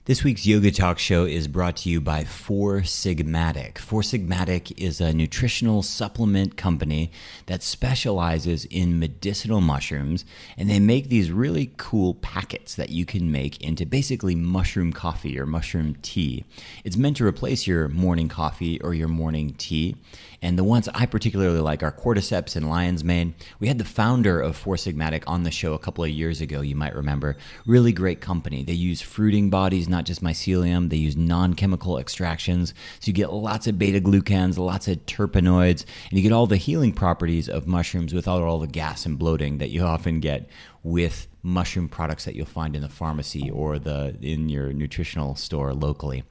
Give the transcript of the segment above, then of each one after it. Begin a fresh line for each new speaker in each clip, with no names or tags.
This week's Yoga Talk show is brought to you by Four Sigmatic. Four Sigmatic is a nutritional supplement company that specializes in medicinal mushrooms, and they make these really cool packets that you can make into basically mushroom coffee or mushroom tea. It's meant to replace your morning coffee or your morning tea, and the ones I particularly like are cordyceps and lion's mane. We had the founder of Four Sigmatic on the show a couple of years ago, you might remember. Really great company. They use fruiting bodies, not just mycelium. They use non-chemical extractions, so you get lots of beta-glucans, lots of terpenoids, and you get all the healing properties of mushrooms without all the gas and bloating that you often get with mushroom products that you'll find in the pharmacy or in your nutritional store locally.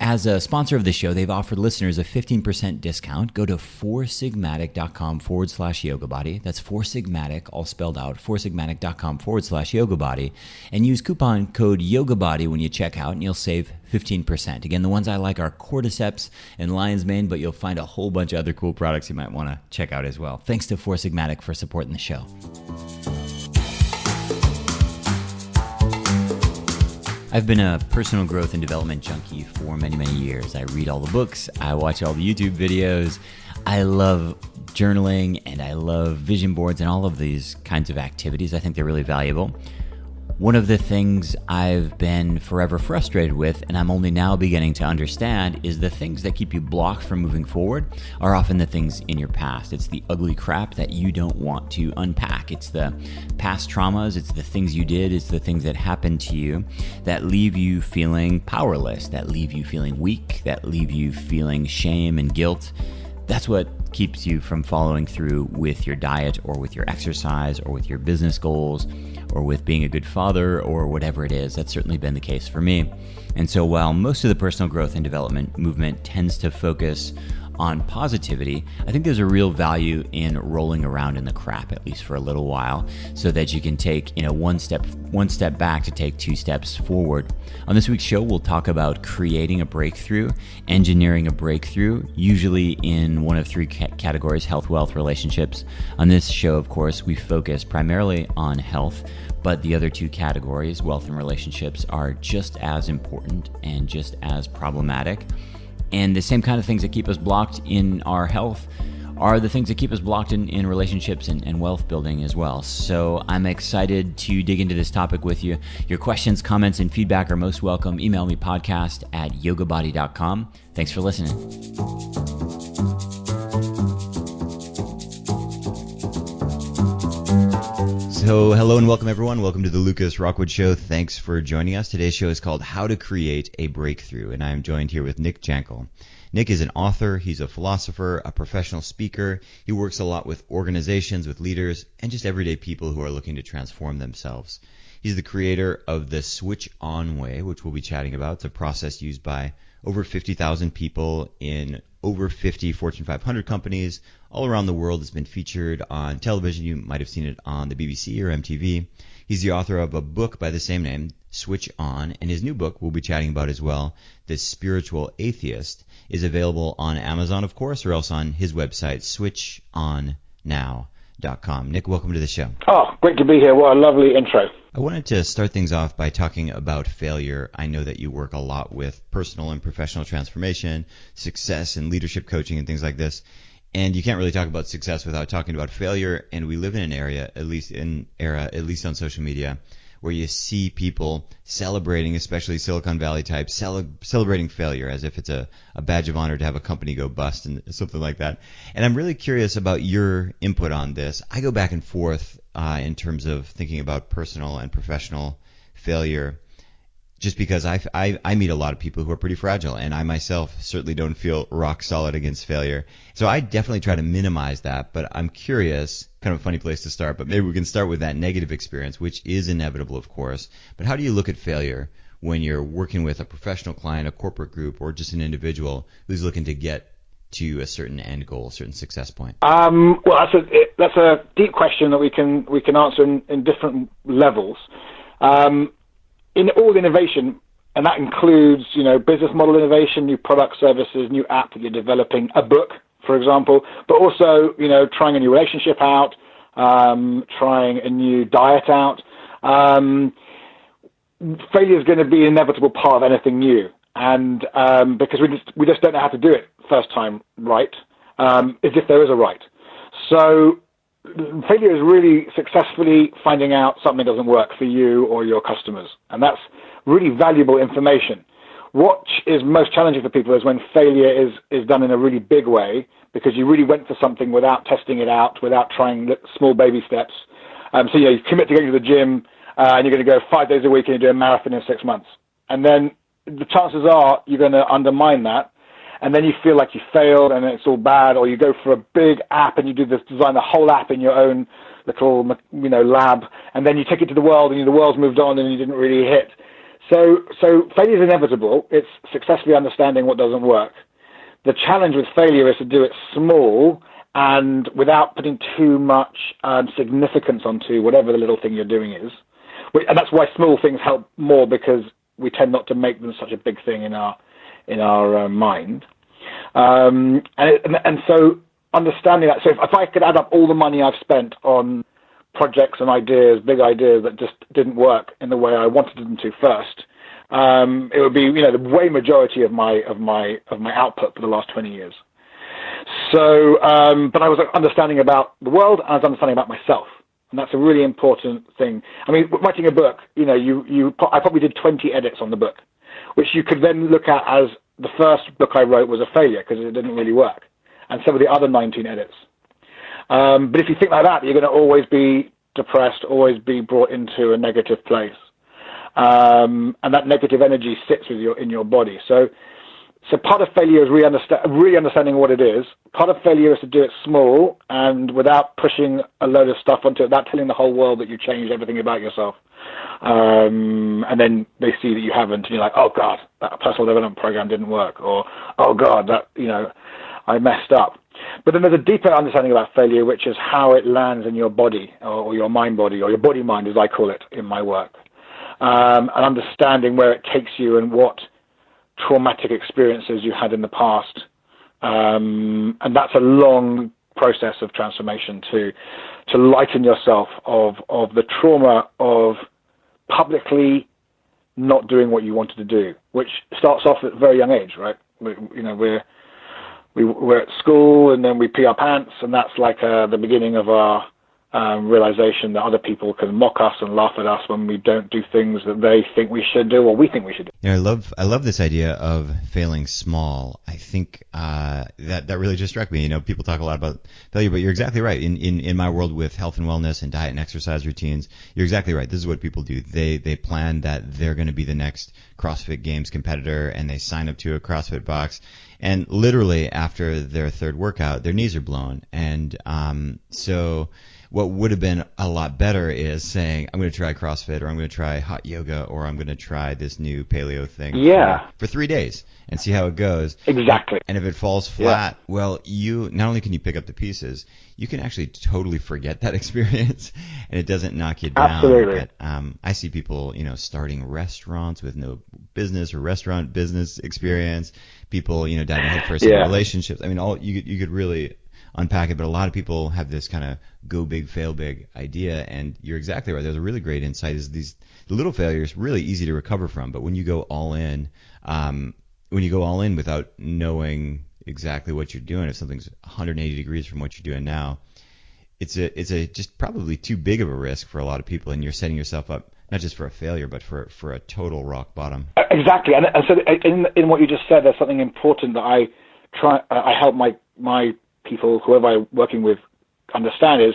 As a sponsor of the show, they've offered listeners a 15% discount. Go to foursigmatic.com/yogabody. That's foursigmatic, all spelled out, foursigmatic.com/yogabody. And use coupon code YOGABODY when you check out, and you'll save 15%. Again, the ones I like are cordyceps and lion's mane, but you'll find a whole bunch of other cool products you might want to check out as well. Thanks to Four Sigmatic for supporting the show. I've been a personal growth and development junkie for many, many years. I read all the books, I watch all the YouTube videos, I love journaling, and I love vision boards and all of these kinds of activities. I think they're really valuable. One of the things I've been forever frustrated with, and I'm only now beginning to understand, is the things that keep you blocked from moving forward are often the things in your past. It's the ugly crap that you don't want to unpack. It's the past traumas, it's the things you did, it's the things that happened to you that leave you feeling powerless, that leave you feeling weak, that leave you feeling shame and guilt. That's what keeps you from following through with your diet or with your exercise or with your business goals or with being a good father or whatever it is. That's certainly been the case for me. And so while most of the personal growth and development movement tends to focus on positivity, I think there's a real value in rolling around in the crap, at least for a little while, so that you can take one step back to take two steps forward. On this week's show, we'll talk about creating a breakthrough, engineering a breakthrough, usually in one of three categories: health, wealth, relationships. On this show, of course, we focus primarily on health, but the other two categories, wealth and relationships, are just as important and just as problematic. And the same kind of things that keep us blocked in our health are the things that keep us blocked in relationships and wealth building as well. So I'm excited to dig into this topic with you. Your questions, comments, and feedback are most welcome. Email me podcast@yogabody.com. Thanks for listening. So hello and welcome everyone. Welcome to the Lucas Rockwood Show. Thanks for joining us. Today's show is called How to Create a Breakthrough, and I'm joined here with Nick Jankel. Nick is an author, he's a philosopher, a professional speaker. He works a lot with organizations, with leaders, and just everyday people who are looking to transform themselves. He's the creator of the Switch On Way, which we'll be chatting about. It's a process used by over 50,000 people in over 50 Fortune 500 companies all around the world. It's been featured on television. You might have seen it on the BBC or MTV. He's the author of a book by the same name, Switch On, and his new book we'll be chatting about as well, The Spiritual Atheist, is available on Amazon, of course, or else on his website, switchonnow.com. Nick, welcome to the show.
Oh, great to be here. What a lovely intro.
I wanted to start things off by talking about failure. I know that you work a lot with personal and professional transformation, success and leadership coaching and things like this. And you can't really talk about success without talking about failure. And we live in an era, at least on social media, where you see people celebrating, especially Silicon Valley types, celebrating failure as if it's a badge of honor to have a company go bust and something like that. And I'm really curious about your input on this. I go back and forth in terms of thinking about personal and professional failure, just because I meet a lot of people who are pretty fragile, and I myself certainly don't feel rock solid against failure. So I definitely try to minimize that, but I'm curious, kind of a funny place to start, but maybe we can start with that negative experience, which is inevitable, of course. But how do you look at failure when you're working with a professional client, a corporate group, or just an individual who's looking to get to a certain end goal, a certain success point?
Well, that's a deep question that we can answer in different levels. In all innovation, and that includes, business model innovation, new product, services, new app that you're developing, a book, for example, but also, trying a new relationship out, trying a new diet out. failure is going to be an inevitable part of anything new, and because we just don't know how to do it first time right, as if there is a right. So failure is really successfully finding out something doesn't work for you or your customers, and that's really valuable information. What is most challenging for people is when failure is done in a really big way, because you really went for something without testing it out, without trying small baby steps. So you commit to going to the gym, and you're going to go 5 days a week and you do a marathon in 6 months. And then the chances are you're going to undermine that, and then you feel like you failed and it's all bad, or you go for a big app and you design the whole app in your own little lab, and then you take it to the world and the world's moved on and you didn't really hit. So failure is inevitable. It's successfully understanding what doesn't work. The challenge with failure is to do it small and without putting too much significance onto whatever the little thing you're doing is. And that's why small things help more, because we tend not to make them such a big thing in our mind. And so understanding that. So if I could add up all the money I've spent on projects and ideas, big ideas that just didn't work in the way I wanted them to first, it would be the way majority of my output for the last 20 years. So, but I was understanding about the world, and I was understanding about myself, and that's a really important thing. I mean, writing a book, I probably did 20 edits on the book, which you could then look at as the first book I wrote was a failure because it didn't really work, and some of the other 19 edits. But if you think like that, you're going to always be depressed, always be brought into a negative place. And that negative energy sits in your body. So part of failure is really understanding what it is. Part of failure is to do it small and without pushing a load of stuff onto it, without telling the whole world that you changed everything about yourself. And then they see that you haven't, and you're like, oh God, that personal development program didn't work, or oh God, that I messed up. But then there's a deeper understanding about failure, which is how it lands in your body, or your mind-body, or your body-mind, as I call it in my work. And understanding where it takes you and what traumatic experiences you had in the past. And that's a long process of transformation to lighten yourself of the trauma of publicly not doing what you wanted to do, which starts off at a very young age, right? We're at school and then we pee our pants, and that's like the beginning of our realization that other people can mock us and laugh at us when we don't do things that they think we should do or we think we should do.
I love this idea of failing small. I think that really just struck me. People talk a lot about failure, but you're exactly right. In my world with health and wellness and diet and exercise routines, you're exactly right. This is what people do. They plan that they're going to be the next CrossFit Games competitor, and they sign up to a CrossFit box. And literally after their third workout, their knees are blown. And so what would have been a lot better is saying, I'm going to try CrossFit, or I'm going to try hot yoga, or I'm going to try this new paleo thing for 3 days and see how it goes.
Exactly.
And if it falls flat, well, you not only can you pick up the pieces, you can actually totally forget that experience, and it doesn't knock you down.
Absolutely.
But, I see people, starting restaurants with no business or restaurant business experience. People, diving headfirst in relationships. I mean, you could really unpack it, but a lot of people have this kind of go big, fail big idea, and you're exactly right. There's a really great insight. Is the little failures really easy to recover from, but when you go all in, without knowing exactly what you're doing, if something's 180 degrees from what you're doing now, it's a just probably too big of a risk for a lot of people, and you're setting yourself up not just for a failure, but for a total rock bottom.
Exactly, and so in what you just said, there's something important that I help my people, whoever I'm working with, understand is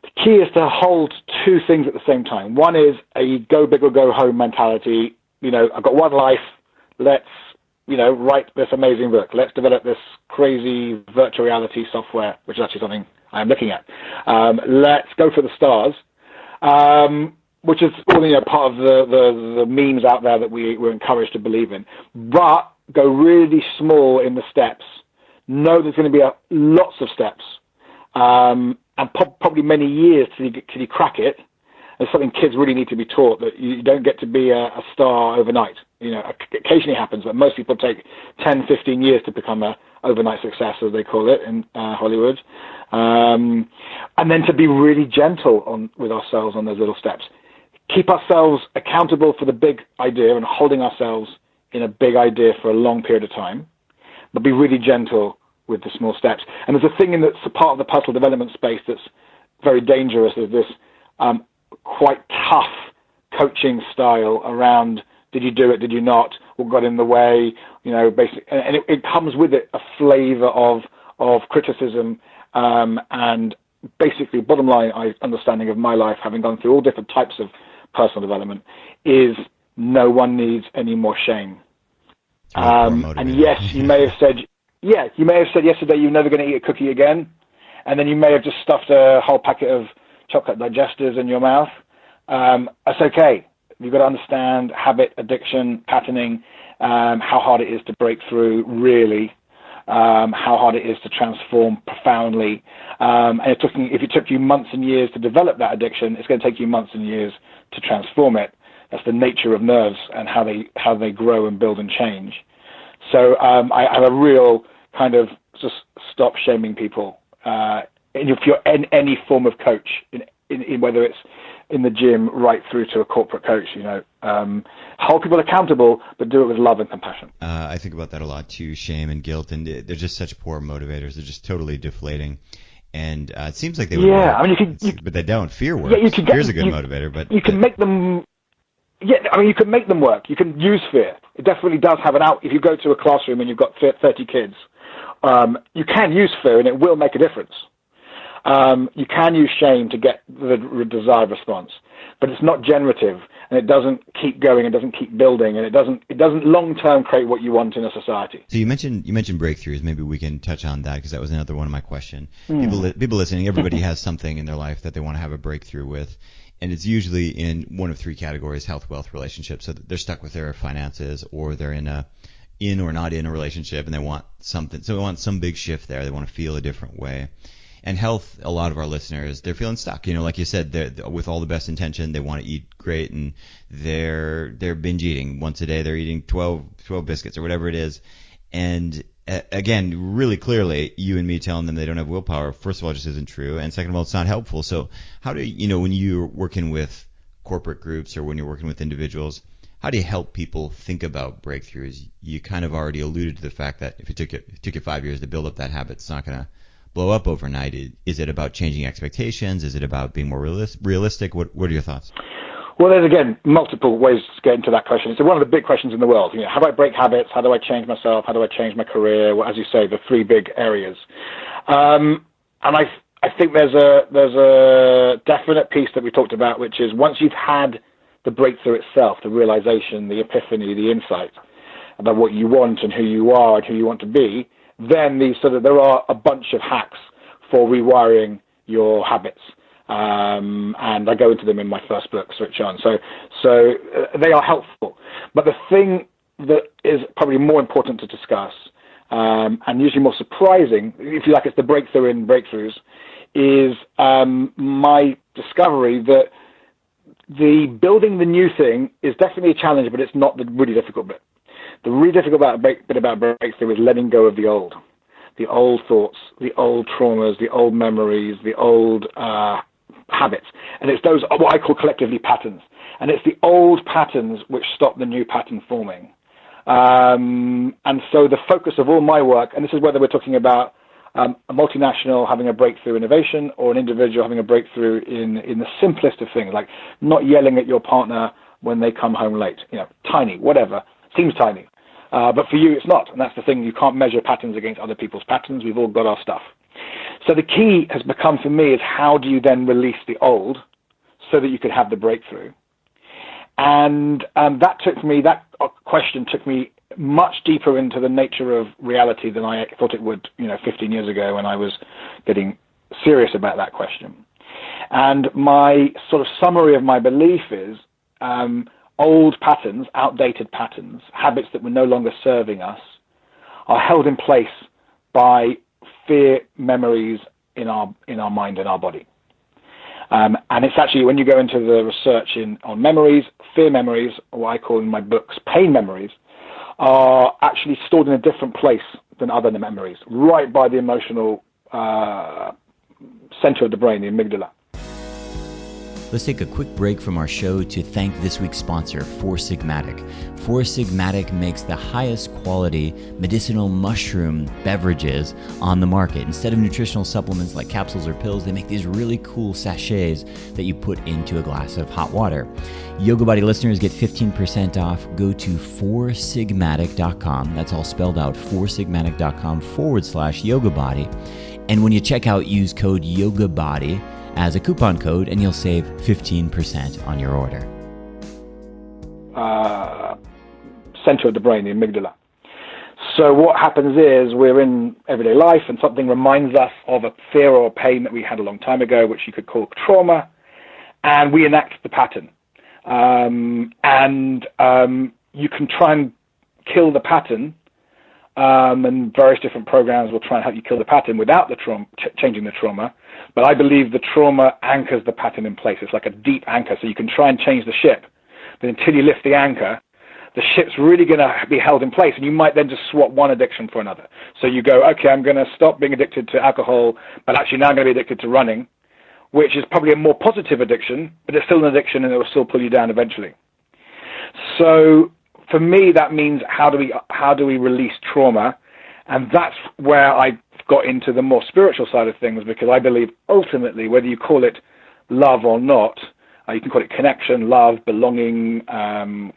the key is to hold two things at the same time. One is a go big or go home mentality. I've got one life. Let's write this amazing book. Let's develop this crazy virtual reality software, which is actually something I'm looking at. Let's go for the stars. Which is all part of the memes out there that we're encouraged to believe in. But go really small in the steps. Know there's going to be lots of steps, and probably many years till you crack it. It's something kids really need to be taught, that you don't get to be a star overnight. Occasionally happens, but most people take 10, 15 years to become a overnight success, as they call it in Hollywood. And then to be really gentle with ourselves on those little steps. keep ourselves accountable for the big idea and holding ourselves in a big idea for a long period of time, but be really gentle with the small steps. And there's a thing that's a part of the personal development space that's very dangerous, is this quite tough coaching style around, did you do it, did you not, what got in the way, basically, and it comes with it a flavor of criticism, and basically, bottom line, understanding of my life, having gone through all different types of personal development, is no one needs any more shame. And yes, you may have said yesterday you're never going to eat a cookie again, and then you may have just stuffed a whole packet of chocolate digestives in your mouth. That's okay. You've got to understand habit, addiction, patterning, how hard it is to break through, really, how hard it is to transform profoundly. And if it took you months and years to develop that addiction, it's going to take you months and years to transform it. That's the nature of nerves and how they grow and build and change. So I have a real kind of just stop shaming people. If you're any form of coach, in whether it's in the gym right through to a corporate coach, hold people accountable, but do it with love and compassion.
I think about that a lot too, shame and guilt, and they're just such poor motivators. They're just totally deflating. And it seems like they would work, but they don't. Fear works. Yeah, Fear's a good motivator, but
you can make them. Yeah, you can make them work. You can use fear. It definitely does have an out. If you go to a classroom and you've got 30 kids, you can use fear, and it will make a difference. You can use shame to get the desired response, but it's not generative, and it doesn't keep going, it doesn't keep building, and it doesn't long-term create what you want in a society.
So you mentioned breakthroughs. Maybe we can touch on that, because that was another one of my questions. People listening, everybody has something in their life that they want to have a breakthrough with, and it's usually in one of three categories: health, wealth, relationships. So they're stuck with their finances, or they're in or not in a relationship, and they want something. So they want some big shift there. They want to feel a different way. And health, a lot of our listeners, they're feeling stuck. Like you said, with all the best intention, they want to eat great, and they're binge eating once a day. They're eating 12 biscuits or whatever it is. And again, really clearly, you and me telling them they don't have willpower, first of all, just isn't true. And second of all, it's not helpful. So how do you, when you're working with corporate groups or when you're working with individuals, how do you help people think about breakthroughs? You kind of already alluded to the fact that if it took you 5 years to build up that habit, it's not going to blow up overnight. Is it about changing expectations? Is it about being more realistic? What are your thoughts?
Well, there's, again, multiple ways to get into that question. It's one of the big questions in the world. How do I break habits? How do I change myself? How do I change my career? Well, as you say, the three big areas. And I think there's a definite piece that we talked about, which is once you've had the breakthrough itself, the realization, the epiphany, the insight about what you want and who you are and who you want to be, then there are a bunch of hacks for rewiring your habits. And I go into them in my first book, Switch On. So they are helpful. But the thing that is probably more important to discuss, and usually more surprising, if you like, it's the breakthrough in breakthroughs, is my discovery that the building the new thing is definitely a challenge, but it's not the really difficult bit. The really difficult bit about breakthrough is letting go of the old thoughts, the old traumas, the old memories, the old habits. And it's those, what I call collectively patterns. And it's the old patterns which stop the new pattern forming. And so the focus of all my work, and this is whether we're talking about a multinational having a breakthrough innovation or an individual having a breakthrough in the simplest of things, like not yelling at your partner when they come home late, tiny, whatever, seems tiny. But for you, it's not. And that's the thing. You can't measure patterns against other people's patterns. We've all got our stuff. So the key has become for me is how do you then release the old so that you could have the breakthrough? And that question took me much deeper into the nature of reality than I thought it would, 15 years ago when I was getting serious about that question. And my sort of summary of my belief is old patterns, outdated patterns, habits that were no longer serving us are held in place by fear memories in our mind and our body. And it's actually, when you go into the research on memories, fear memories, or what I call in my books pain memories, are actually stored in a different place than other memories, right by the emotional center of the brain, the amygdala.
Let's take a quick break from our show to thank this week's sponsor, Four Sigmatic. Four Sigmatic makes the highest quality medicinal mushroom beverages on the market. Instead of nutritional supplements like capsules or pills, they make these really cool sachets that you put into a glass of hot water. Yoga Body listeners get 15% off. Go to foursigmatic.com. That's all spelled out, foursigmatic.com/yoga body. And when you check out, use code YOGABODY as a coupon code, and you'll save 15% on your order.
Center of the brain, the amygdala. So what happens is we're in everyday life and something reminds us of a fear or a pain that we had a long time ago, which you could call trauma, and we enact the pattern. You can try and kill the pattern, and various different programs will try and help you kill the pattern without the trauma, changing the trauma. But I believe the trauma anchors the pattern in place. It's like a deep anchor, so you can try and change the ship, but until you lift the anchor, the ship's really going to be held in place, and you might then just swap one addiction for another. So you go, okay, I'm going to stop being addicted to alcohol, but actually now I'm going to be addicted to running, which is probably a more positive addiction, but it's still an addiction, and it will still pull you down eventually. So for me, that means how do we release trauma? And that's where I got into the more spiritual side of things, because I believe ultimately, whether you call it love or not, you can call it connection, love, belonging,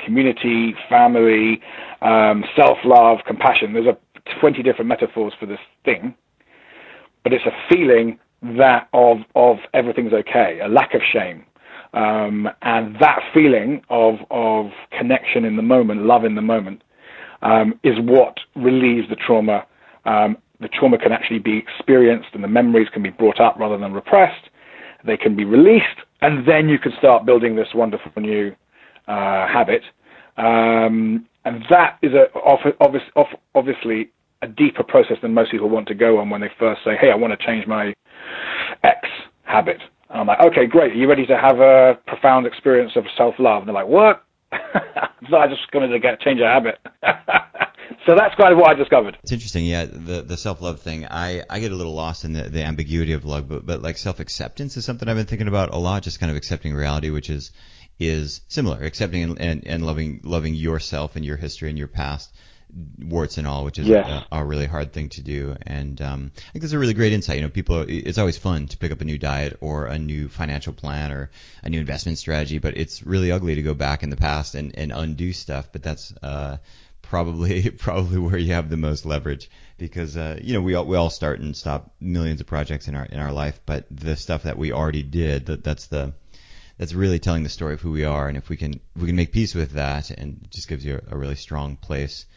community, family, self-love, compassion. There's 20 different metaphors for this thing, but it's a feeling that of everything's okay, a lack of shame. And that feeling of connection in the moment, love in the moment, is what relieves the trauma. The trauma can actually be experienced, and the memories can be brought up rather than repressed. They can be released, and then you can start building this wonderful new habit. And that is obviously a deeper process than most people want to go on when they first say, hey, I want to change my X habit. And I'm like, okay, great. Are you ready to have a profound experience of self-love? And they're like, what? So I just wanted to change a habit. So that's kind of what I discovered.
It's interesting, yeah. The self-love thing, I get a little lost in the ambiguity of love, but like self-acceptance is something I've been thinking about a lot. Just kind of accepting reality, which is similar, accepting and loving yourself and your history and your past, warts and all, which is a really hard thing to do. And I think that's a really great insight. You know, it's always fun to pick up a new diet or a new financial plan or a new investment strategy, but it's really ugly to go back in the past and undo stuff. But that's probably where you have the most leverage, because we all start and stop millions of projects in our life, but the stuff that we already did, that's really telling the story of who we are. And if we can make peace with that, and it just gives you a really strong place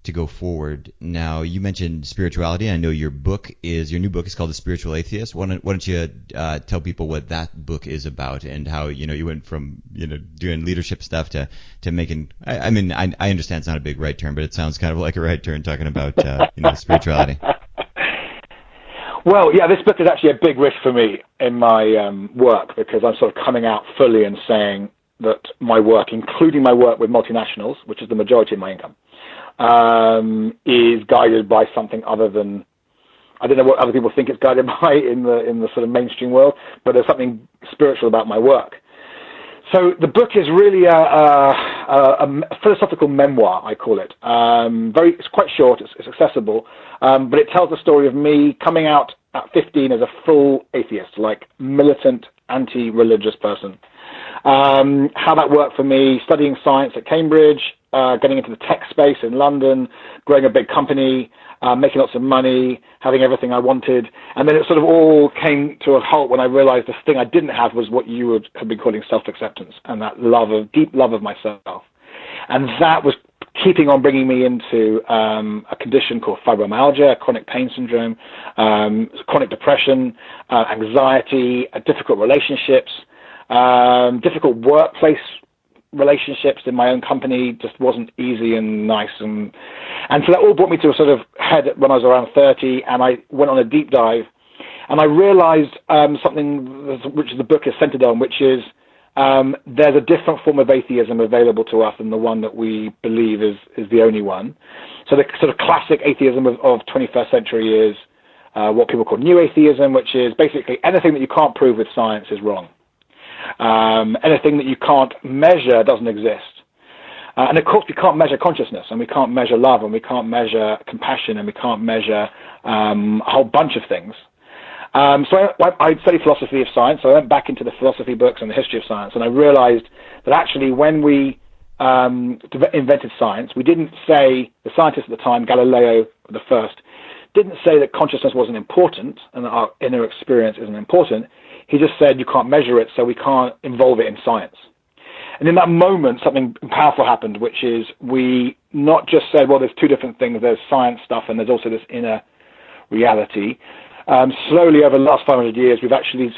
to go forward. Now, you mentioned spirituality. I know your new book is called The Spiritual Atheist. Why don't you tell people what that book is about, and how you went from doing leadership stuff to making. I mean, I understand it's not a big right turn, but it sounds kind of like a right turn talking about spirituality.
Well, yeah, this book is actually a big risk for me in my work, because I'm sort of coming out fully and saying that my work, including my work with multinationals, which is the majority of my income, is guided by something other than, I don't know what other people think it's guided by in the sort of mainstream world, but there's something spiritual about my work. So the book is really a philosophical memoir, I call it. It's quite short, it's accessible, but it tells the story of me coming out at 15 as a full atheist, like militant, anti-religious person. How that worked for me, studying science at Cambridge, getting into the tech space in London, growing a big company, making lots of money, having everything I wanted. And then it sort of all came to a halt when I realized the thing I didn't have was what you would have been calling self-acceptance, and that deep love of myself. And that was keeping on bringing me into a condition called fibromyalgia, chronic pain syndrome, chronic depression, anxiety, difficult relationships, difficult workplace relationships in my own company. Just wasn't easy and nice, and so that all brought me to a sort of head when I was around 30, and I went on a deep dive, and I realized something which the book is centered on, which is there's a different form of atheism available to us than the one that we believe is the only one. So the sort of classic atheism of 21st century is what people call new atheism, which is basically anything that you can't prove with science is wrong. Anything that you can't measure doesn't exist. And of course, we can't measure consciousness, and we can't measure love, and we can't measure compassion, and we can't measure a whole bunch of things. So I studied philosophy of science, so I went back into the philosophy books and the history of science, and I realized that actually when we invented science, we didn't say, the scientists at the time, Galileo the first, didn't say that consciousness wasn't important and that our inner experience isn't important. He just said you can't measure it, so we can't involve it in science. And in that moment, something powerful happened, which is we not just said, well, there's two different things. There's science stuff and there's also this inner reality. Slowly over the last 500 years, we've actually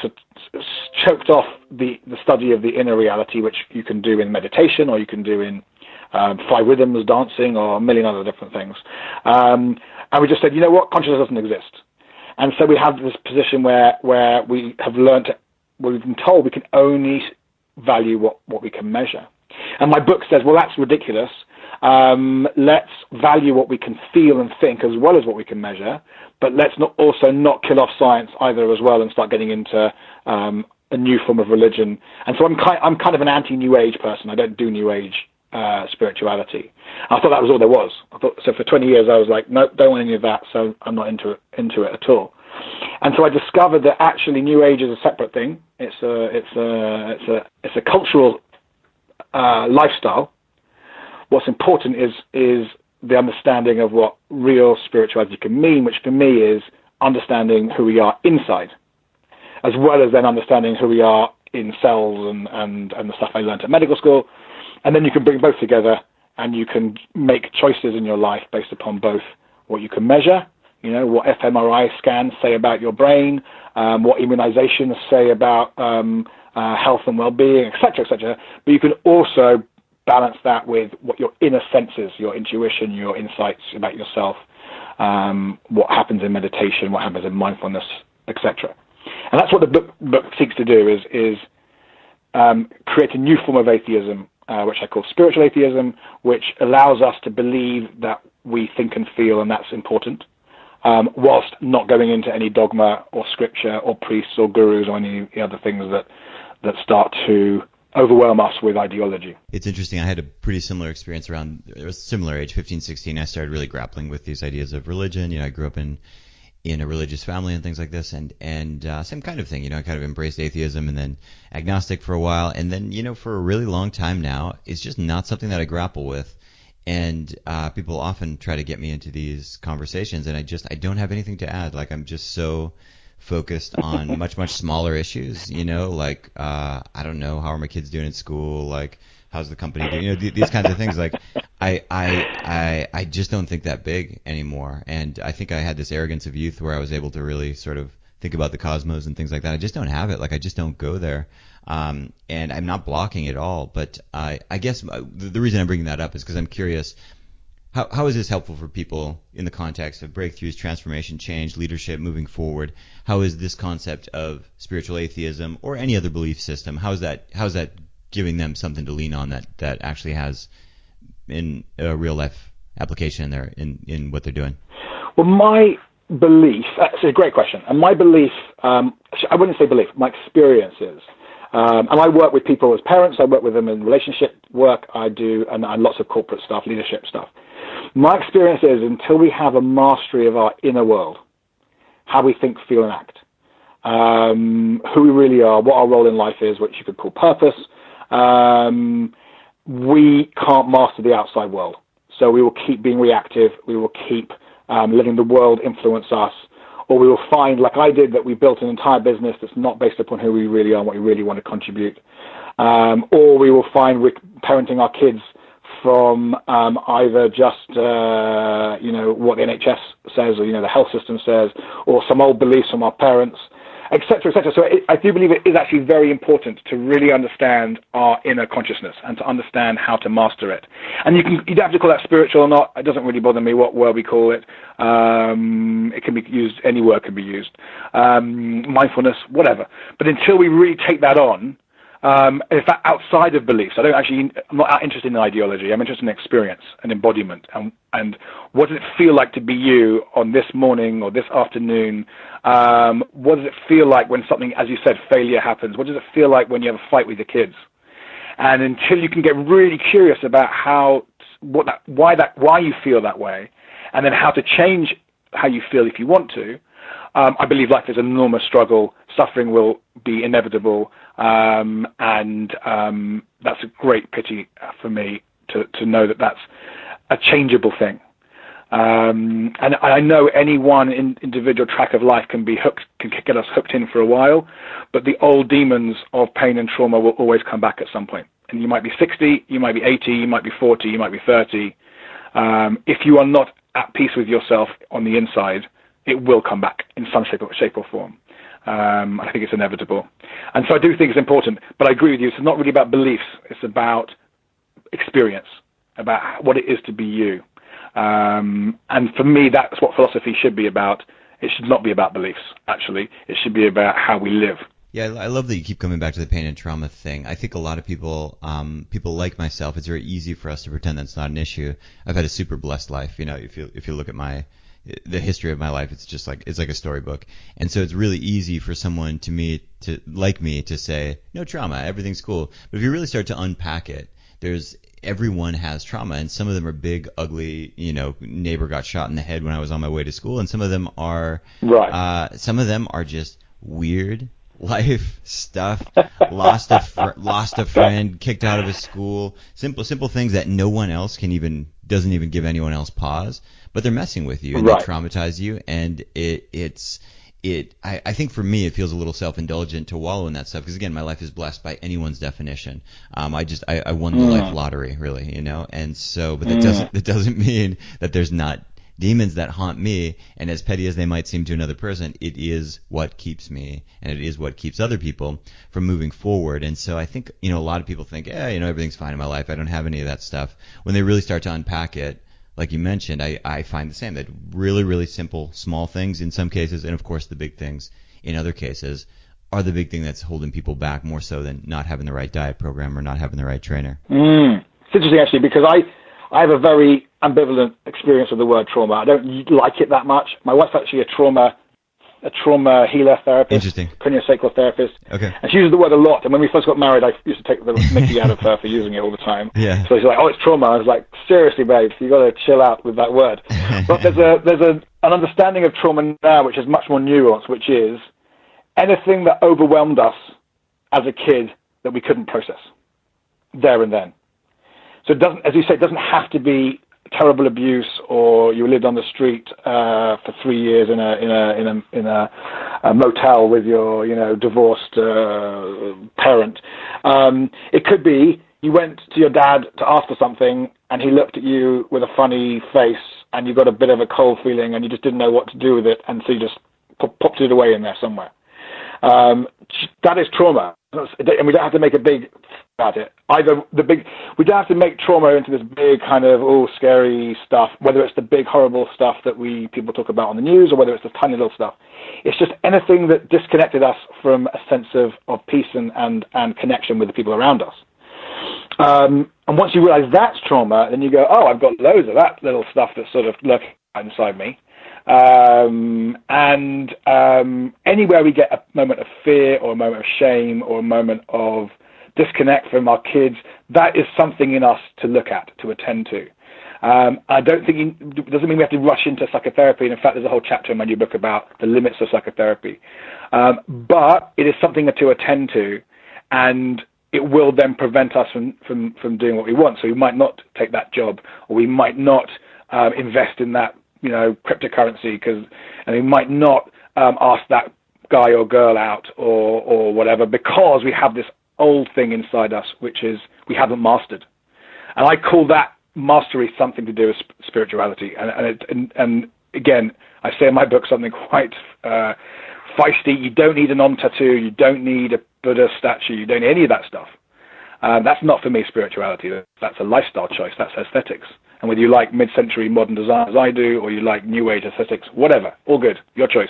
choked off the study of the inner reality, which you can do in meditation or you can do in 5 rhythms, dancing, or a million other different things. And we just said, you know what, consciousness doesn't exist. And so we have this position where we have learned, where we've been told we can only value what we can measure. And my book says, well, that's ridiculous. Let's value what we can feel and think as well as what we can measure, but let's not kill off science either as well and start getting into a new form of religion. And so I'm kind of an anti-New Age person. I don't do New Age spirituality. I thought that was all there was. So for 20 years I was like, no, don't want any of that, so I'm not into it at all. And so I discovered that actually New Age is a separate thing. It's a cultural lifestyle. What's important is the understanding of what real spirituality can mean, which for me is understanding who we are inside, as well as then understanding who we are in cells and the stuff I learned at medical school. And then you can bring both together and you can make choices in your life based upon both what you can measure, you know, what fMRI scans say about your brain, what immunizations say about health and well-being, etc., etc. But you can also balance that with what your inner senses, your intuition, your insights about yourself, what happens in meditation, what happens in mindfulness, etc. And that's what the book seeks to do, is create a new form of atheism, which I call spiritual atheism, which allows us to believe that we think and feel, and that's important, whilst not going into any dogma or scripture or priests or gurus or any other things that start to overwhelm us with ideology.
It's interesting. I had a pretty similar experience around a similar age, 15, 16. I started really grappling with these ideas of religion. You know, I grew up in a religious family and things like this, and same kind of thing. You know, I kind of embraced atheism and then agnostic for a while, and then, you know, for a really long time now, it's just not something that I grapple with. And people often try to get me into these conversations, and I don't have anything to add. Like, I'm just so focused on much smaller issues, you know, like I don't know, how are my kids doing in school, like how's the company doing, you know, these kinds of things. Like I just don't think that big anymore. And I think I had this arrogance of youth where I was able to really sort of think about the cosmos and things like that. I just don't have it. Like, I just don't go there. And I'm not blocking it all, but I guess the reason I'm bringing that up is because I'm curious, how is this helpful for people in the context of breakthroughs, transformation, change, leadership, moving forward? How is this concept of spiritual atheism or any other belief system, how's that giving them something to lean on that actually has in a real life application there in what they're doing?
Well, my belief, it's a great question, and my belief, I wouldn't say belief, my experience is, and I work with people as parents, I work with them in relationship work, I do, and lots of corporate stuff, leadership stuff. My experience is, until we have a mastery of our inner world, how we think, feel, and act, who we really are, what our role in life is, which you could call purpose, we can't master the outside world. So we will keep being reactive, we will keep letting the world influence us, or we will find, like I did, that we built an entire business that's not based upon who we really are and what we really want to contribute. Or we will find we're parenting our kids from either just, what the NHS says, or, the health system says, or some old beliefs from our parents, et cetera, et cetera. So I do believe it is actually very important to really understand our inner consciousness and to understand how to master it. And you don't have to call that spiritual or not. It doesn't really bother me what word we call it. It can be used, any word can be used. Mindfulness, whatever. But until we really take that on, in fact, outside of beliefs. I'm not interested in ideology. I'm interested in experience and embodiment. And what does it feel like to be you on this morning or this afternoon? What does it feel like when something, as you said, failure happens? What does it feel like when you have a fight with your kids? And until you can get really curious about why you feel that way, and then how to change how you feel if you want to, I believe life is an enormous struggle. Suffering will be inevitable, and that's a great pity for me to know that that's a changeable thing. And I know any one individual track of life can get us hooked in for a while, but the old demons of pain and trauma will always come back at some point. And you might be 60, you might be 80, you might be 40, you might be 30. If you are not at peace with yourself on the inside, it will come back in some shape or form. I think it's inevitable. And so I do think it's important, but I agree with you. It's not really about beliefs. It's about experience, about what it is to be you. And for me, that's what philosophy should be about. It should not be about beliefs, actually. It should be about how we live.
Yeah, I love that you keep coming back to the pain and trauma thing. I think a lot of people like myself, it's very easy for us to pretend that's not an issue. I've had a super blessed life. You know, if you look at the history of my life, it's like a storybook. And so it's really easy for someone like me to say, no trauma, everything's cool. But if you really start to unpack it, everyone has trauma, and some of them are big, ugly, neighbor got shot in the head when I was on my way to school, and some of them are some of them are just weird life stuff, lost a friend, kicked out of a school, simple things that no one else doesn't even give anyone else pause, but they're messing with you and they traumatize you, and I think for me it feels a little self-indulgent to wallow in that stuff, because again, my life is blessed by anyone's definition. I won the life lottery, really, and so, but that doesn't mean that there's not demons that haunt me, and as petty as they might seem to another person, it is what keeps me, and it is what keeps other people from moving forward. And so I think, a lot of people think, everything's fine in my life, I don't have any of that stuff. When they really start to unpack it, like you mentioned, I find the same, that really, really simple, small things in some cases, and of course the big things in other cases, are the big thing that's holding people back more so than not having the right diet program or not having the right trainer.
It's interesting, actually, because I have a very ambivalent experience with the word trauma. I don't like it that much. My wife's actually a trauma healer therapist,
Interesting.
Craniosacral therapist.
Okay.
And she uses the word a lot. And when we first got married, I used to take the mickey out of her for using it all the time.
Yeah.
So she's like, "Oh, it's trauma." I was like, "Seriously, babe, you got to chill out with that word." But there's an understanding of trauma now which is much more nuanced, which is anything that overwhelmed us as a kid that we couldn't process there and then. So it doesn't, as you say, it doesn't have to be terrible abuse, or you lived on the street for 3 years in a motel with your divorced parent. It could be you went to your dad to ask for something, and he looked at you with a funny face, and you got a bit of a cold feeling, and you just didn't know what to do with it, and so you just popped it away in there somewhere. That is trauma, and we don't have to make a big about it. We don't have to make trauma into this big kind of scary stuff, whether it's the big horrible stuff that people talk about on the news, or whether it's the tiny little stuff. It's just anything that disconnected us from a sense of peace and connection with the people around us. And once you realize that's trauma, then you go, oh, I've got loads of that little stuff that's sort of lurking inside me. Anywhere we get a moment of fear or a moment of shame or a moment of disconnect from our kids, that is something in us to look at, to attend to. I don't think it doesn't mean we have to rush into psychotherapy. And in fact, there's a whole chapter in my new book about the limits of psychotherapy. But it is something to attend to, and it will then prevent us from doing what we want. So we might not take that job, or we might not invest in that cryptocurrency, and we might not ask that guy or girl out or whatever, because we have this old thing inside us which is we haven't mastered. And I call that mastery something to do with spirituality. And again, I say in my book something quite feisty. You don't need an Om tattoo. You don't need a Buddha statue. You don't need any of that stuff. That's not for me spirituality. That's a lifestyle choice. That's aesthetics. And whether you like mid-century modern design as I do, or you like New Age aesthetics, whatever, all good, your choice.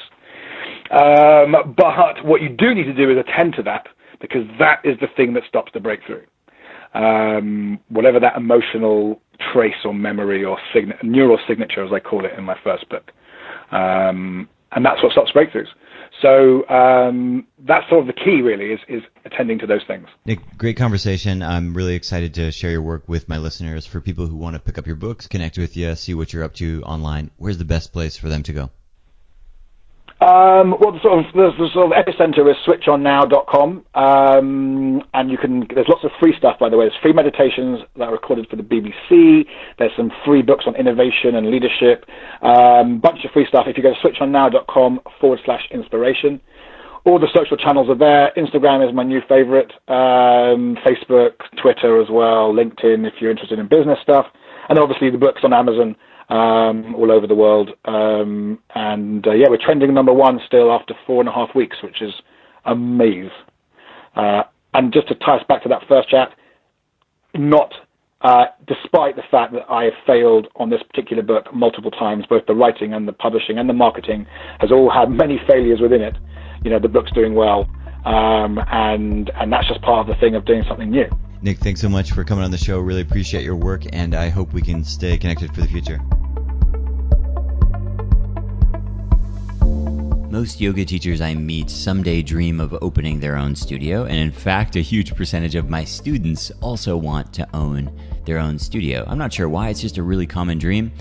But what you do need to do is attend to that, because that is the thing that stops the breakthrough. Whatever that emotional trace or memory or neural signature, as I call it in my first book. And that's what stops breakthroughs. So that's sort of the key, really, is attending to those things.
Nick, great conversation. I'm really excited to share your work with my listeners. For people who want to pick up your books, connect with you, see what you're up to online, where's the best place for them to go?
Well, the sort of epicenter is switchonnow.com, and there's lots of free stuff, by the way. There's free meditations that are recorded for the BBC. There's some free books on innovation and leadership. Bunch of free stuff. If you go to switchonnow.com/inspiration, all the social channels are there. Instagram is my new favorite. Facebook, Twitter as well, LinkedIn if you're interested in business stuff, and obviously the books on Amazon. All over the world. We're trending number 1 still after 4.5 weeks, which is amazing. And just to tie us back to that first chat, despite the fact that I have failed on this particular book multiple times, both the writing and the publishing and the marketing has all had many failures within it. The book's doing well. And that's just part of the thing of doing something new.
Nick, thanks so much for coming on the show. Really appreciate your work, and I hope we can stay connected for the future. Most yoga teachers I meet someday dream of opening their own studio, and in fact, a huge percentage of my students also want to own their own studio. I'm not sure why, it's just a really common dream,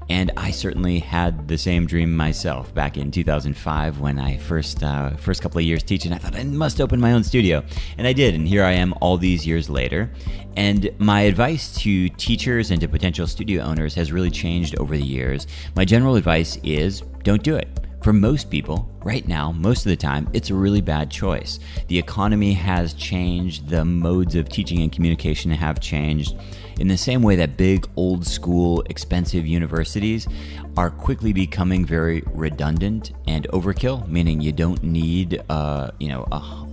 and I certainly had the same dream myself back in 2005 when I first couple of years teaching. I thought I must open my own studio, and I did, and here I am all these years later. And my advice to teachers and to potential studio owners has really changed over the years. My general advice is don't do it. For most people, right now, most of the time, it's a really bad choice. The economy has changed, the modes of teaching and communication have changed. In the same way that big, old school, expensive universities are quickly becoming very redundant and overkill, meaning you don't need a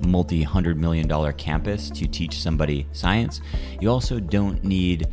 multi-$100 million campus to teach somebody science. You also don't need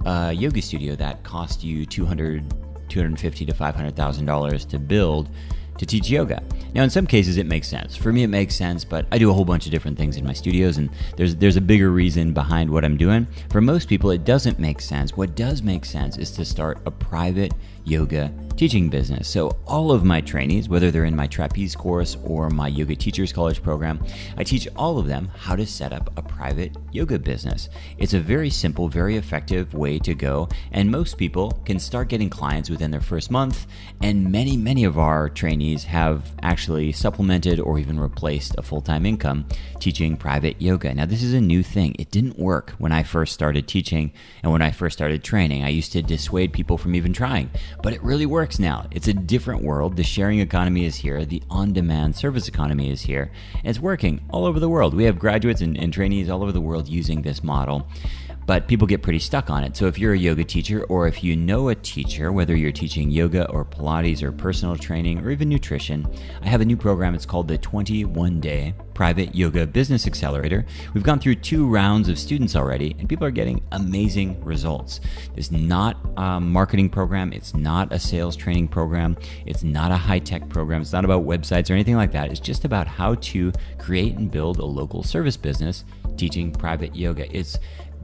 a yoga studio that costs you $250,000 to $500,000 to build to teach yoga. Now, in some cases, it makes sense. For me, it makes sense, but I do a whole bunch of different things in my studios, and there's a bigger reason behind what I'm doing. For most people, it doesn't make sense. What does make sense is to start a private yoga teaching business. So all of my trainees, whether they're in my trapeze course or my yoga teachers college program, I teach all of them how to set up a private yoga business. It's a very simple, very effective way to go, and most people can start getting clients within their first month, and many of our trainees have actually supplemented or even replaced a full-time income teaching private yoga. Now, this is a new thing. It didn't work when I first started teaching and when I first started training. I used to dissuade people from even trying, but it really works now. It's a different world. The sharing economy is here. The on-demand service economy is here. And it's working all over the world. We have graduates and trainees all over the world using this model, but people get pretty stuck on it. So if you're a yoga teacher, or if you know a teacher, whether you're teaching yoga or Pilates or personal training or even nutrition, I have a new program. It's called the 21-Day Private Yoga Business Accelerator. We've gone through 2 rounds of students already, and people are getting amazing results. It's not a marketing program. It's not a sales training program. It's not a high-tech program. It's not about websites or anything like that. It's just about how to create and build a local service business teaching private yoga. It's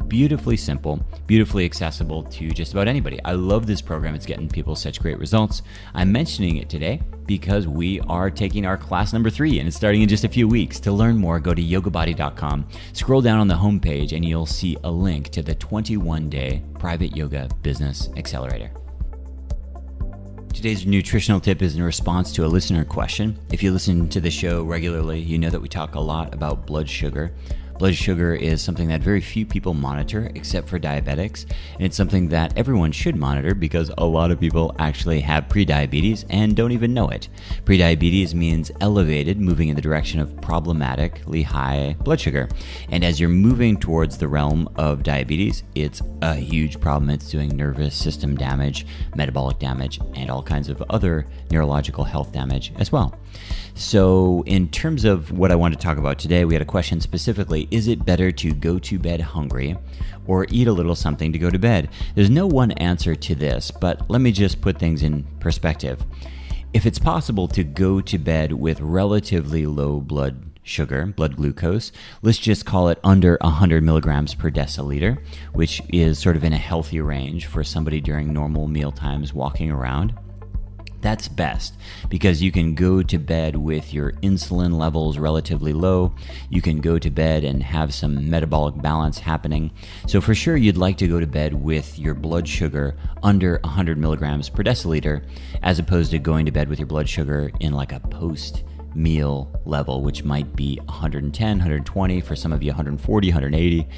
beautifully simple, beautifully accessible to just about anybody. I love this program. It's getting people such great results. I'm mentioning it today because we are taking our class number 3, and it's starting in just a few weeks. To learn more, go to yogabody.com. Scroll down on the homepage and you'll see a link to the 21-Day Private Yoga Business Accelerator. Today's nutritional tip is in response to a listener question. If you listen to the show regularly, you know that we talk a lot about blood sugar. Blood sugar is something that very few people monitor except for diabetics, and it's something that everyone should monitor because a lot of people actually have prediabetes and don't even know it. Prediabetes means elevated, moving in the direction of problematically high blood sugar. And as you're moving towards the realm of diabetes, it's a huge problem. It's doing nervous system damage, metabolic damage, and all kinds of other neurological health damage as well. So in terms of what I want to talk about today, we had a question specifically, is it better to go to bed hungry or eat a little something to go to bed? There's no one answer to this, but let me just put things in perspective. If it's possible to go to bed with relatively low blood sugar, blood glucose. Let's just call it under 100 milligrams per deciliter, which is sort of in a healthy range for somebody during normal meal times walking around. That's best because you can go to bed with your insulin levels relatively low. You can go to bed and have some metabolic balance happening. So for sure, you'd like to go to bed with your blood sugar under 100 milligrams per deciliter, as opposed to going to bed with your blood sugar in like a post-meal level, which might be 110, 120, for some of you 140, 180.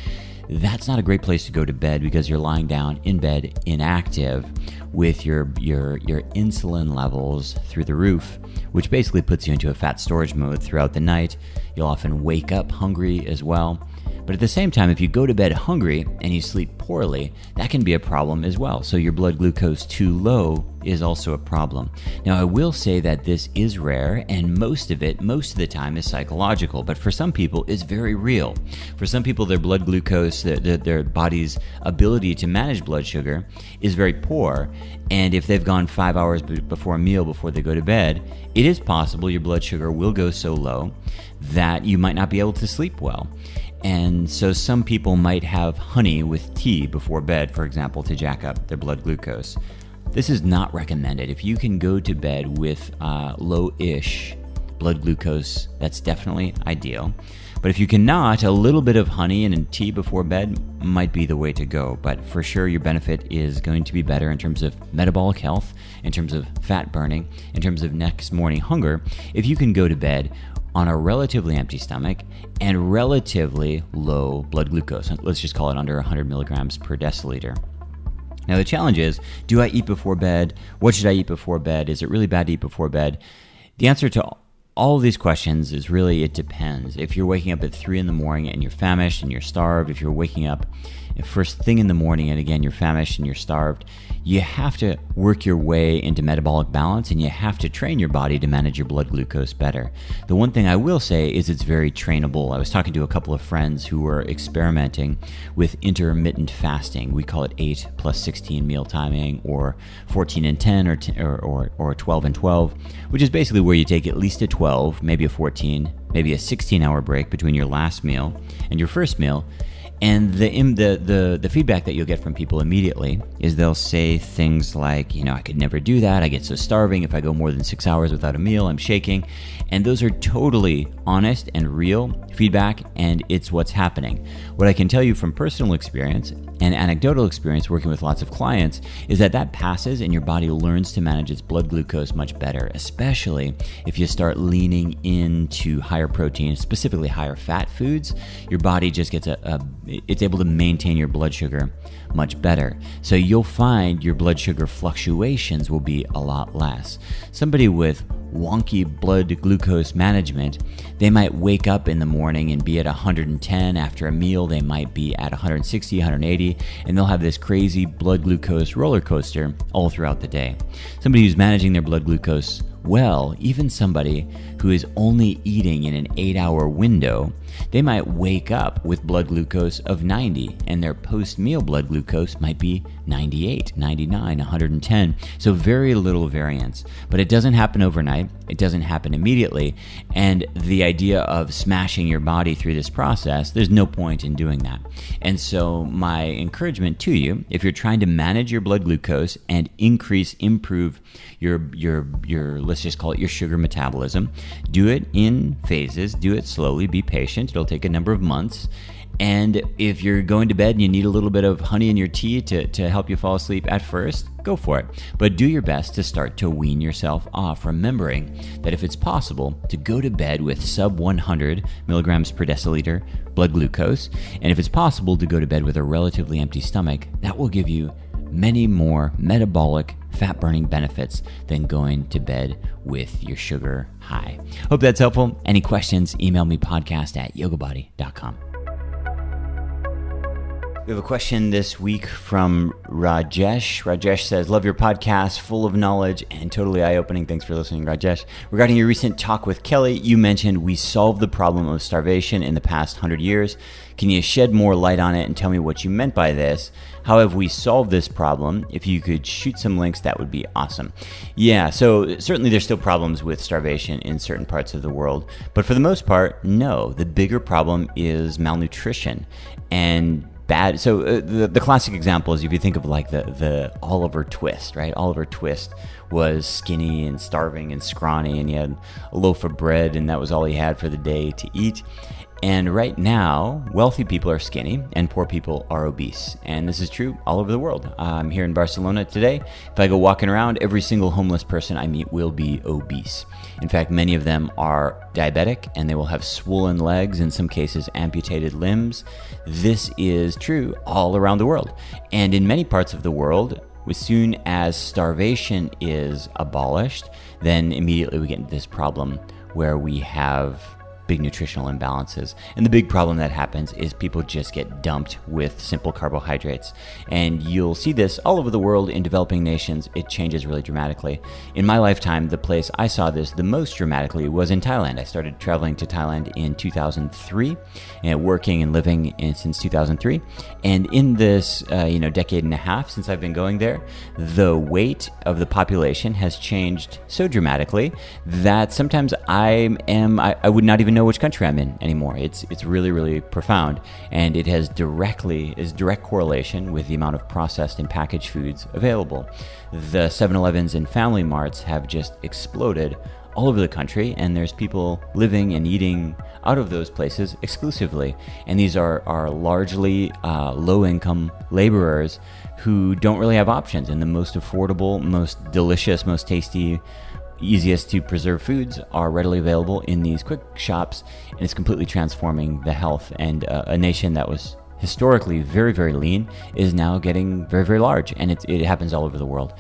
That's not a great place to go to bed because you're lying down in bed inactive with your insulin levels through the roof, which basically puts you into a fat storage mode throughout the night. You'll often wake up hungry as well. But at the same time, if you go to bed hungry and you sleep poorly, that can be a problem as well. So your blood glucose too low is also a problem. Now, I will say that this is rare, and most of the time is psychological, but for some people it's very real. For some people, their blood glucose, their body's ability to manage blood sugar is very poor, and if they've gone 5 hours before a meal before they go to bed, it is possible your blood sugar will go so low that you might not be able to sleep well. And so some people might have honey with tea before bed, for example, to jack up their blood glucose. This is not recommended. If you can go to bed with low-ish blood glucose, that's definitely ideal. But if you cannot, a little bit of honey and tea before bed might be the way to go. But for sure, your benefit is going to be better in terms of metabolic health, in terms of fat burning, in terms of next morning hunger, if you can go to bed on a relatively empty stomach and relatively low blood glucose. Let's just call it under 100 milligrams per deciliter. Now the challenge is, do I eat before bed? What should I eat before bed? Is it really bad to eat before bed? The answer to all of these questions is really, it depends. If you're waking up at 3 in the morning and you're famished and you're starved, if you're waking up first thing in the morning and again you're famished and you're starved, you have to work your way into metabolic balance and you have to train your body to manage your blood glucose better. The one thing I will say is it's very trainable. I was talking to a couple of friends who were experimenting with intermittent fasting. We call it 8 plus 16 meal timing, or 14 and 10, or 12 and 12, which is basically where you take at least a 12, maybe a 14, maybe a 16-hour break between your last meal and your first meal. And the feedback that you'll get from people immediately is they'll say things like, I could never do that. I get so starving. If I go more than 6 hours without a meal, I'm shaking. And those are totally honest and real feedback, and it's what's happening. What I can tell you from personal experience and anecdotal experience working with lots of clients is that passes and your body learns to manage its blood glucose much better, especially if you start leaning into higher protein, specifically higher fat foods. Your body just gets it's able to maintain your blood sugar much better. So you'll find your blood sugar fluctuations will be a lot less. Somebody with wonky blood glucose management, they might wake up in the morning and be at 110. After a meal, they might be at 160, 180, and they'll have this crazy blood glucose roller coaster all throughout the day. Somebody who's managing their blood glucose well, even somebody who is only eating in an 8-hour window, they might wake up with blood glucose of 90, and their post-meal blood glucose might be 98, 99, 110. So very little variance. But it doesn't happen overnight. It doesn't happen immediately. And the idea of smashing your body through this process, there's no point in doing that. And so my encouragement to you, if you're trying to manage your blood glucose and improve your let's just call it your sugar metabolism, do it in phases, do it slowly, be patient. It'll take a number of months. And if you're going to bed and you need a little bit of honey in your tea to help you fall asleep at first, go for it. But do your best to start to wean yourself off, remembering that if it's possible to go to bed with sub 100 milligrams per deciliter blood glucose, and if it's possible to go to bed with a relatively empty stomach, that will give you many more metabolic fat-burning benefits than going to bed with your sugar high. Hope that's helpful. Any questions, email me podcast@yogabody.com. We have a question this week from Rajesh. Rajesh says, love your podcast, full of knowledge and totally eye-opening. Thanks for listening, Rajesh. Regarding your recent talk with Kelly, you mentioned we solved the problem of starvation in the past 100 years. Can you shed more light on it and tell me what you meant by this? How have we solved this problem? If you could shoot some links, that would be awesome. Yeah, so certainly there's still problems with starvation in certain parts of the world. But for the most part, no. The bigger problem is malnutrition and bad. So the classic example is if you think of like the Oliver Twist, right? Oliver Twist was skinny and starving and scrawny, and he had a loaf of bread, and that was all he had for the day to eat. And right now, wealthy people are skinny and poor people are obese. And this is true all over the world. I'm here in Barcelona today. If I go walking around, every single homeless person I meet will be obese. In fact, many of them are diabetic and they will have swollen legs, in some cases amputated limbs. This is true all around the world. And in many parts of the world, as soon as starvation is abolished, then immediately we get into this problem where we have big nutritional imbalances. And the big problem that happens is people just get dumped with simple carbohydrates. And you'll see this all over the world in developing nations. It changes really dramatically. In my lifetime, the place I saw this the most dramatically was in Thailand. I started traveling to Thailand in 2003 and working and living since 2003. And in this decade and a half since I've been going there, the weight of the population has changed so dramatically that sometimes I would not even know which country I'm in anymore. It's really, really profound, and it has direct correlation with the amount of processed and packaged foods available. The 7-Elevens and Family Marts have just exploded all over the country, and there's people living and eating out of those places exclusively. And these are largely low-income laborers who don't really have options, and the most affordable, most delicious, most tasty, easiest to preserve foods are readily available in these quick shops, and it's completely transforming the health. And a nation that was historically very, very lean is now getting very, very large, and it happens all over the world.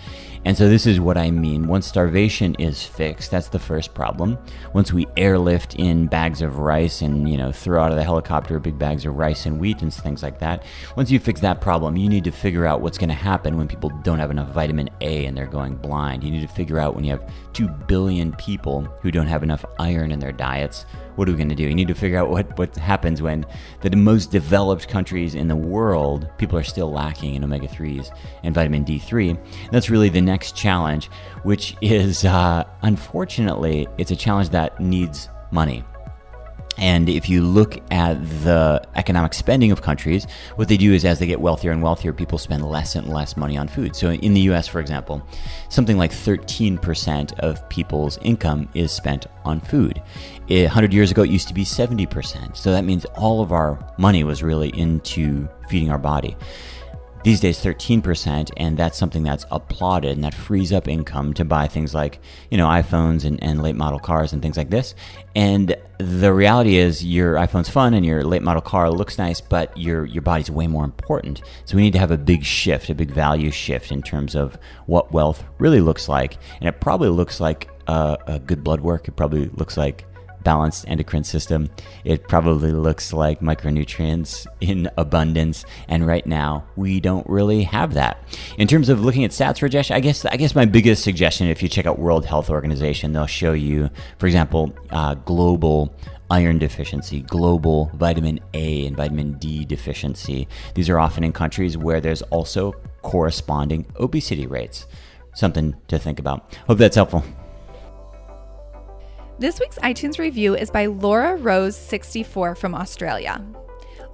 And so this is what I mean. Once starvation is fixed, that's the first problem. Once we airlift in bags of rice and throw out of the helicopter big bags of rice and wheat and things like that, once you fix that problem, you need to figure out what's going to happen when people don't have enough vitamin A and they're going blind. You need to figure out when you have 2 billion people who don't have enough iron in their diets, what are we going to do? You need to figure out what happens when the most developed countries in the world, people are still lacking in omega-3s and vitamin D3. And that's really the next challenge, which is, unfortunately, it's a challenge that needs money. And if you look at the economic spending of countries, what they do is as they get wealthier and wealthier, people spend less and less money on food. So in the US, for example, something like 13% of people's income is spent on food. 100 years ago, it used to be 70%. So that means all of our money was really into feeding our body. These days, 13%, and that's something that's applauded, and that frees up income to buy things like, iPhones and late model cars and things like this. And the reality is your iPhone's fun and your late model car looks nice, but your body's way more important. So we need to have a big shift, a big value shift in terms of what wealth really looks like. And it probably looks like a good blood work. It probably looks like balanced endocrine system. It probably looks like micronutrients in abundance, and right now we don't really have that. In terms of looking at stats, Rajesh, I guess my biggest suggestion, if you check out World Health Organization, they'll show you, for example, global iron deficiency, global vitamin A and vitamin D deficiency. These are often in countries where there's also corresponding obesity rates. Something to think about. Hope that's helpful.
This week's iTunes review is by Laura Rose 64 from Australia.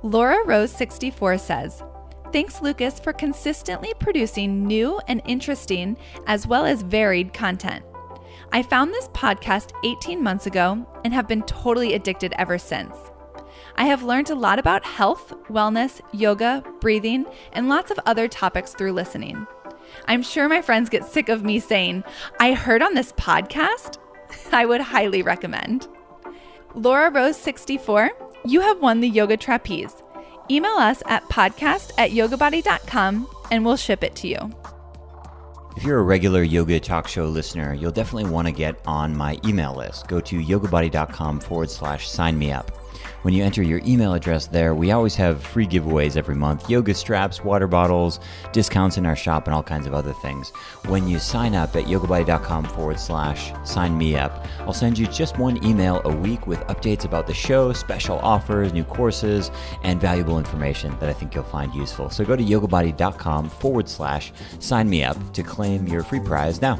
Laura Rose 64 says, "Thanks, Lucas, for consistently producing new and interesting as well as varied content. I found this podcast 18 months ago and have been totally addicted ever since. I have learned a lot about health, wellness, yoga, breathing, and lots of other topics through listening. I'm sure my friends get sick of me saying, 'I heard on this podcast?' I would highly recommend." Laura Rose 64, you have won the Yoga Trapeze. Email us at podcast@yogabody.com and we'll ship it to you.
If you're a regular Yoga Talk Show listener, you'll definitely want to get on my email list. Go to yogabody.com/sign me up. When you enter your email address there, we always have free giveaways every month, yoga straps, water bottles, discounts in our shop, and all kinds of other things. When you sign up at yogabuddy.com/sign me up, I'll send you just one email a week with updates about the show, special offers, new courses, and valuable information that I think you'll find useful. So go to yogabuddy.com/sign me up to claim your free prize now.